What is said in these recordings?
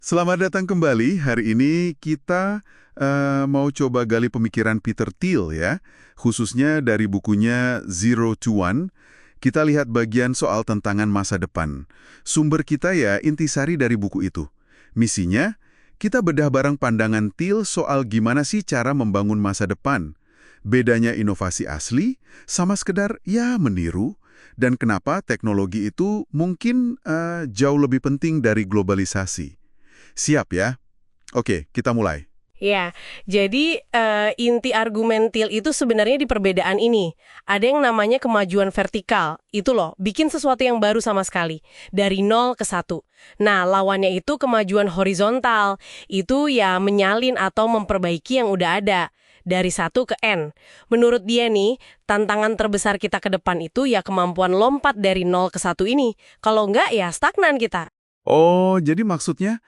Selamat datang kembali. Hari ini kita mau coba gali pemikiran Peter Thiel ya, khususnya dari bukunya Zero to One. Kita lihat bagian soal tantangan masa depan. Sumber kita ya intisari dari buku itu. Misinya, kita bedah bareng pandangan Thiel soal gimana sih cara membangun masa depan. Bedanya inovasi asli sama sekedar ya meniru, dan kenapa teknologi itu mungkin jauh lebih penting dari globalisasi. Siap ya? Oke, kita mulai. Ya, jadi inti argumen Thiel itu sebenarnya di perbedaan ini. Ada yang namanya kemajuan vertikal. Itu loh, bikin sesuatu yang baru sama sekali. Dari nol ke satu. Nah, lawannya itu kemajuan horizontal. Itu ya menyalin atau memperbaiki yang udah ada. Dari satu ke N. Menurut dia nih, tantangan terbesar kita ke depan itu ya kemampuan lompat dari nol ke satu ini. Kalau enggak ya stagnan kita. Oh, jadi maksudnya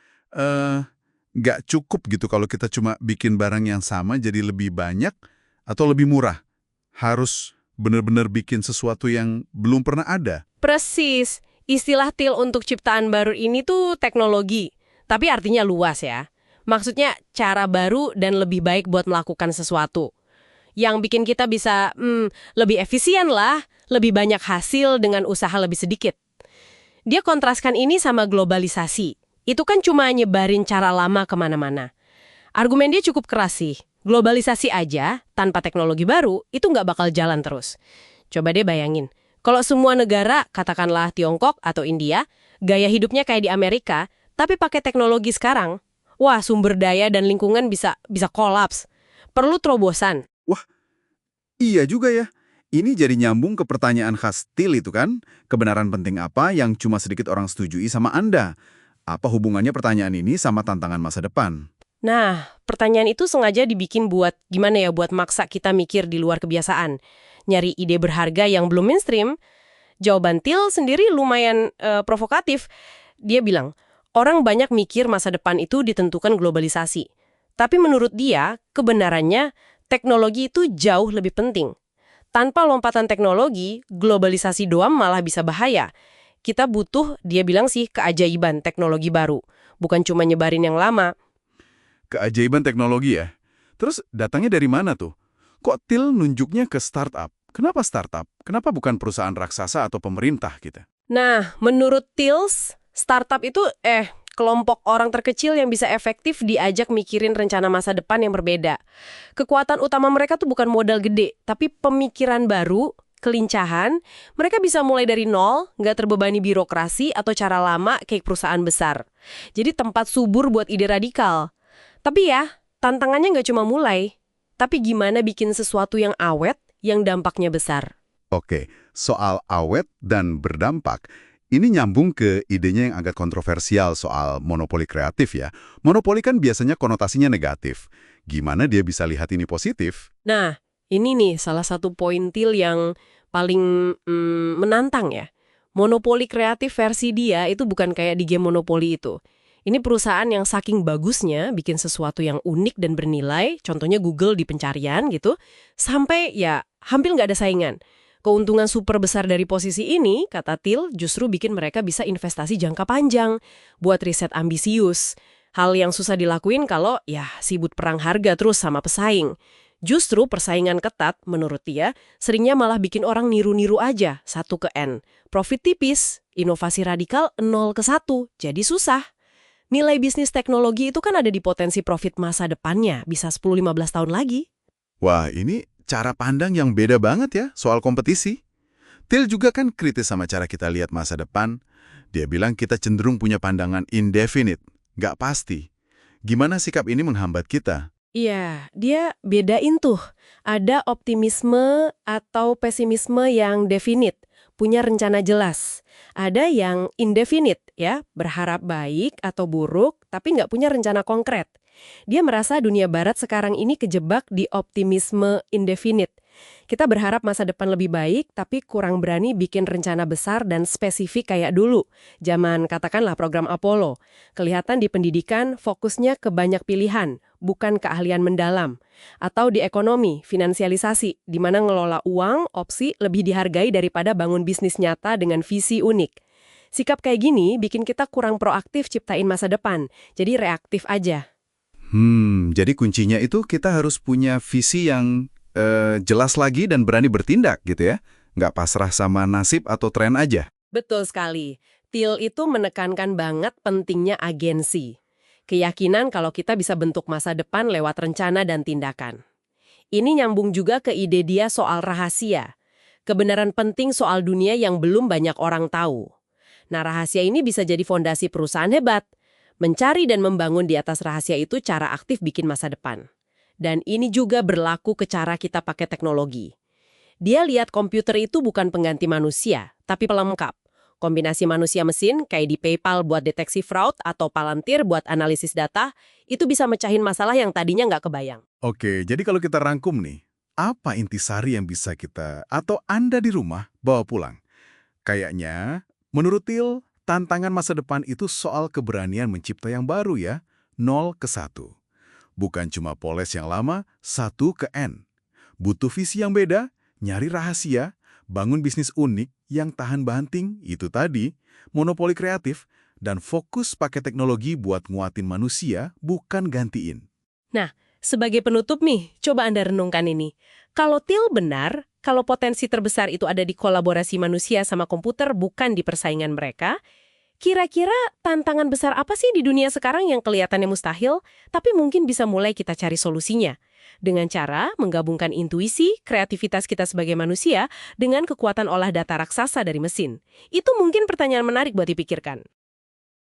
nggak cukup gitu kalau kita cuma bikin barang yang sama jadi lebih banyak atau lebih murah. Harus benar-benar bikin sesuatu yang belum pernah ada. Persis. Istilah Thiel untuk ciptaan baru ini tuh teknologi. Tapi artinya luas ya. Maksudnya cara baru dan lebih baik buat melakukan sesuatu. Yang bikin kita bisa lebih efisien lah, lebih banyak hasil dengan usaha lebih sedikit. Dia kontraskan ini sama globalisasi. Itu kan cuma nyebarin cara lama kemana-mana. Argumen dia cukup keras sih. Globalisasi aja, tanpa teknologi baru, itu nggak bakal jalan terus. Coba deh bayangin, kalau semua negara, katakanlah Tiongkok atau India, gaya hidupnya kayak di Amerika, tapi pakai teknologi sekarang, wah sumber daya dan lingkungan bisa kolaps. Perlu terobosan. Wah, iya juga ya. Ini jadi nyambung ke pertanyaan khas Thiel itu kan, kebenaran penting apa yang cuma sedikit orang setujui sama Anda? Apa hubungannya pertanyaan ini sama tantangan masa depan? Nah, pertanyaan itu sengaja dibikin buat gimana ya, buat maksa kita mikir di luar kebiasaan. Nyari ide berharga yang belum mainstream. Jawaban Thiel sendiri lumayan provokatif. Dia bilang, orang banyak mikir masa depan itu ditentukan globalisasi. Tapi menurut dia, kebenarannya teknologi itu jauh lebih penting. Tanpa lompatan teknologi, globalisasi doang malah bisa bahaya. Kita butuh, dia bilang sih, keajaiban teknologi baru. Bukan cuma nyebarin yang lama. Keajaiban teknologi ya. Terus datangnya dari mana tuh? Kok Thiel nunjuknya ke startup? Kenapa startup? Kenapa bukan perusahaan raksasa atau pemerintah gitu? Nah, menurut Thiel, startup itu kelompok orang terkecil yang bisa efektif diajak mikirin rencana masa depan yang berbeda. Kekuatan utama mereka tuh bukan modal gede, tapi pemikiran baru, kelincahan. Mereka bisa mulai dari nol, nggak terbebani birokrasi atau cara lama kayak perusahaan besar. Jadi tempat subur buat ide radikal. Tapi ya, tantangannya nggak cuma mulai, tapi gimana bikin sesuatu yang awet, yang dampaknya besar. Oke, soal awet dan berdampak. Ini nyambung ke idenya yang agak kontroversial soal monopoli kreatif ya. Monopoli kan biasanya konotasinya negatif. Gimana dia bisa lihat ini positif? Nah, ini nih salah satu poin Thiel yang paling menantang ya. Monopoli kreatif versi dia itu bukan kayak di game Monopoli itu. Ini perusahaan yang saking bagusnya bikin sesuatu yang unik dan bernilai, contohnya Google di pencarian gitu, sampai ya hampir nggak ada saingan. Keuntungan super besar dari posisi ini, kata Thiel, justru bikin mereka bisa investasi jangka panjang, buat riset ambisius. Hal yang susah dilakuin kalau ya sibuk perang harga terus sama pesaing. Justru persaingan ketat, menurut dia, seringnya malah bikin orang niru-niru aja, 1 ke N. Profit tipis, inovasi radikal 0 ke 1, jadi susah. Nilai bisnis teknologi itu kan ada di potensi profit masa depannya, bisa 10-15 tahun lagi. Wah, ini cara pandang yang beda banget ya soal kompetisi. Thiel juga kan kritis sama cara kita lihat masa depan. Dia bilang kita cenderung punya pandangan indefinite, nggak pasti. Gimana sikap ini menghambat kita? Iya, dia bedain tuh. Ada optimisme atau pesimisme yang definite, punya rencana jelas. Ada yang indefinite, ya, berharap baik atau buruk, tapi nggak punya rencana konkret. Dia merasa dunia barat sekarang ini kejebak di optimisme indefinite. Kita berharap masa depan lebih baik, tapi kurang berani bikin rencana besar dan spesifik kayak dulu. Zaman katakanlah program Apollo. Kelihatan di pendidikan fokusnya ke banyak pilihan, bukan keahlian mendalam. Atau di ekonomi, finansialisasi, di mana ngelola uang, opsi lebih dihargai daripada bangun bisnis nyata dengan visi unik. Sikap kayak gini bikin kita kurang proaktif ciptain masa depan, jadi reaktif aja. Jadi kuncinya itu kita harus punya visi yang jelas lagi dan berani bertindak gitu ya. Nggak pasrah sama nasib atau tren aja. Betul sekali. Thiel itu menekankan banget pentingnya agensi. Keyakinan kalau kita bisa bentuk masa depan lewat rencana dan tindakan. Ini nyambung juga ke ide dia soal rahasia. Kebenaran penting soal dunia yang belum banyak orang tahu. Nah, rahasia ini bisa jadi fondasi perusahaan hebat. Mencari dan membangun di atas rahasia itu cara aktif bikin masa depan. Dan ini juga berlaku ke cara kita pakai teknologi. Dia lihat komputer itu bukan pengganti manusia, tapi pelengkap. Kombinasi manusia-mesin, kayak di PayPal buat deteksi fraud atau Palantir buat analisis data, itu bisa mecahin masalah yang tadinya nggak kebayang. Oke, jadi kalau kita rangkum nih, apa intisari yang bisa kita atau Anda di rumah bawa pulang? Kayaknya, menurut Thiel, tantangan masa depan itu soal keberanian mencipta yang baru ya, 0 ke 1. Bukan cuma poles yang lama, 1 ke N. Butuh visi yang beda, nyari rahasia, bangun bisnis unik yang tahan banting, itu tadi, monopoli kreatif, dan fokus pakai teknologi buat nguatin manusia, bukan gantiin. Nah, sebagai penutup nih, coba Anda renungkan ini. Kalau Thiel benar, kalau potensi terbesar itu ada di kolaborasi manusia sama komputer bukan di persaingan mereka, kira-kira tantangan besar apa sih di dunia sekarang yang kelihatannya mustahil, tapi mungkin bisa mulai kita cari solusinya? Dengan cara menggabungkan intuisi, kreativitas kita sebagai manusia dengan kekuatan olah data raksasa dari mesin. Itu mungkin pertanyaan menarik buat dipikirkan.